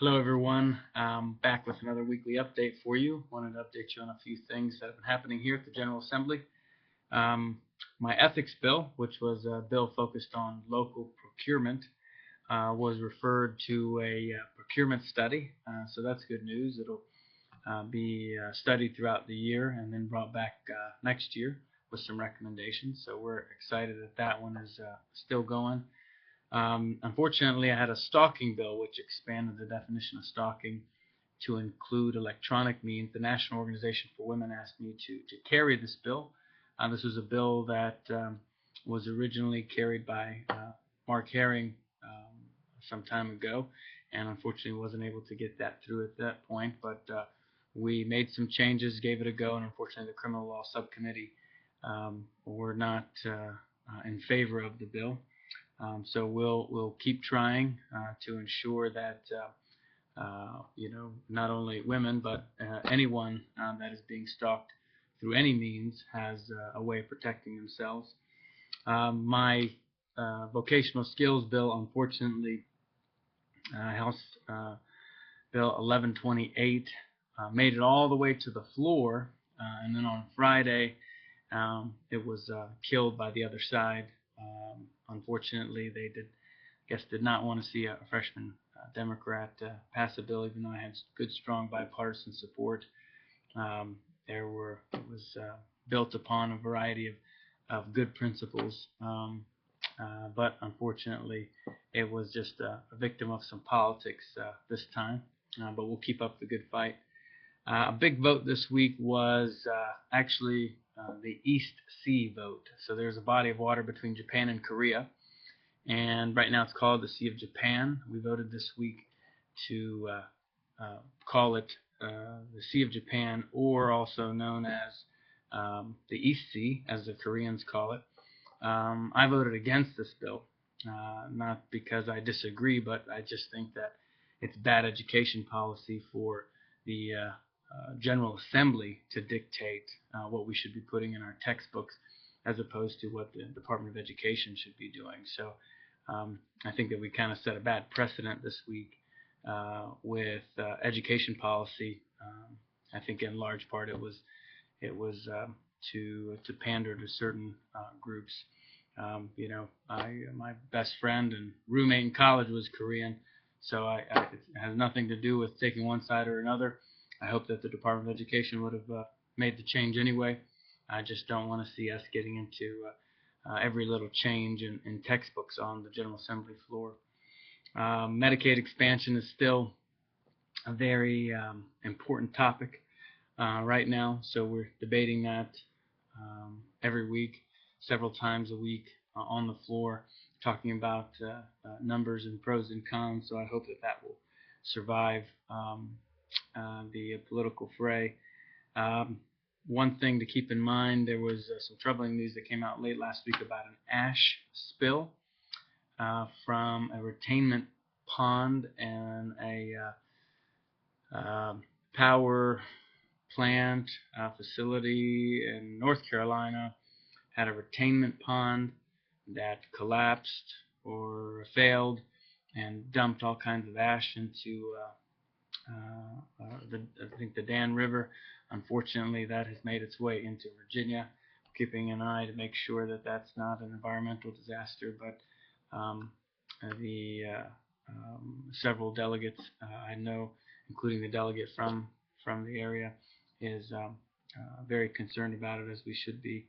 Hello everyone, back with another weekly update for you. Wanted to update you on a few things that have been happening here at the General Assembly. Um, my ethics bill, which was a bill focused on local procurement, was referred to a procurement study, so that's good news. It'll be studied throughout the year and then brought back next year with some recommendations, so we're excited that that one is still going. Unfortunately, I had a stalking bill which expanded the definition of stalking to include electronic means. The National Organization for Women asked me to carry this bill. This was a bill that was originally carried by Mark Herring some time ago, and unfortunately wasn't able to get that through at that point. But we made some changes, gave it a go, and unfortunately the Criminal Law Subcommittee were not in favor of the bill. So we'll keep trying to ensure that not only women but anyone that is being stalked through any means has a way of protecting themselves. My vocational skills bill, unfortunately, House Bill 1128, made it all the way to the floor, and then on Friday it was killed by the other side. Unfortunately, they did not want to see a freshman Democrat pass a bill, even though I had good, strong bipartisan support. It was built upon a variety of good principles, but unfortunately, it was just a victim of some politics this time. But we'll keep up the good fight. A big vote this week was actually the East Sea vote. So there's a body of water between Japan and Korea, and right now it's called the Sea of Japan. We voted this week to call it the Sea of Japan, or also known as the East Sea, as the Koreans call it. I voted against this bill, not because I disagree, but I just think that it's bad education policy for the General Assembly to dictate what we should be putting in our textbooks, as opposed to what the Department of Education should be doing. So I think that we kind of set a bad precedent this week with education policy. I think in large part it was to pander to certain groups. My best friend and roommate in college was Korean, so it has nothing to do with taking one side or another. I hope that the Department of Education would have made the change anyway. I just don't want to see us getting into every little change in textbooks on the General Assembly floor. Medicaid expansion is still a very important topic right now, so we're debating that every week, several times a week on the floor, talking about numbers and pros and cons. So I hope that will survive the political fray. One thing to keep in mind, there was some troubling news that came out late last week about an ash spill from a retainment pond and a power plant facility in North Carolina. Had a retainment pond that collapsed or failed and dumped all kinds of ash into I think the Dan River. Unfortunately, that has made its way into Virginia. Keeping an eye to make sure that that's not an environmental disaster, but the several delegates I know, including the delegate from the area, is very concerned about it, as we should be.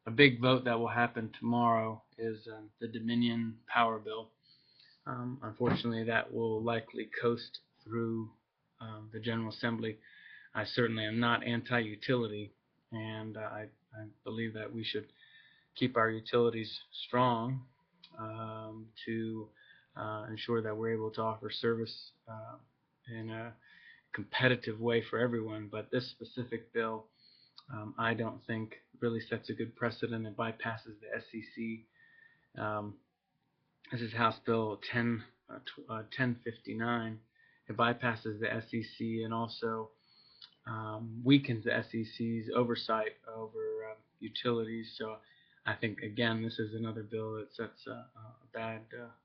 A big vote that will happen tomorrow is the Dominion Power Bill. Unfortunately, that will likely coast through the General Assembly. I certainly am not anti-utility, and I believe that we should keep our utilities strong to ensure that we're able to offer service in a competitive way for everyone. But this specific bill, I don't think really sets a good precedent. It bypasses the SEC. This is House Bill 1059. It bypasses the SEC and also weakens the SEC's oversight over utilities. So I think, again, this is another bill that sets a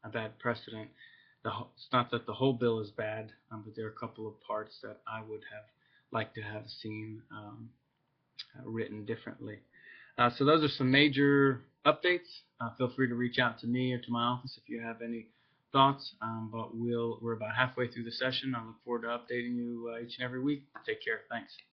bad precedent. it's not that the whole bill is bad, but there are a couple of parts that I would have liked to have seen written differently. So those are some major updates. Feel free to reach out to me or to my office if you have any thoughts. But we're about halfway through the session. I look forward to updating you each and every week. Take care. Thanks.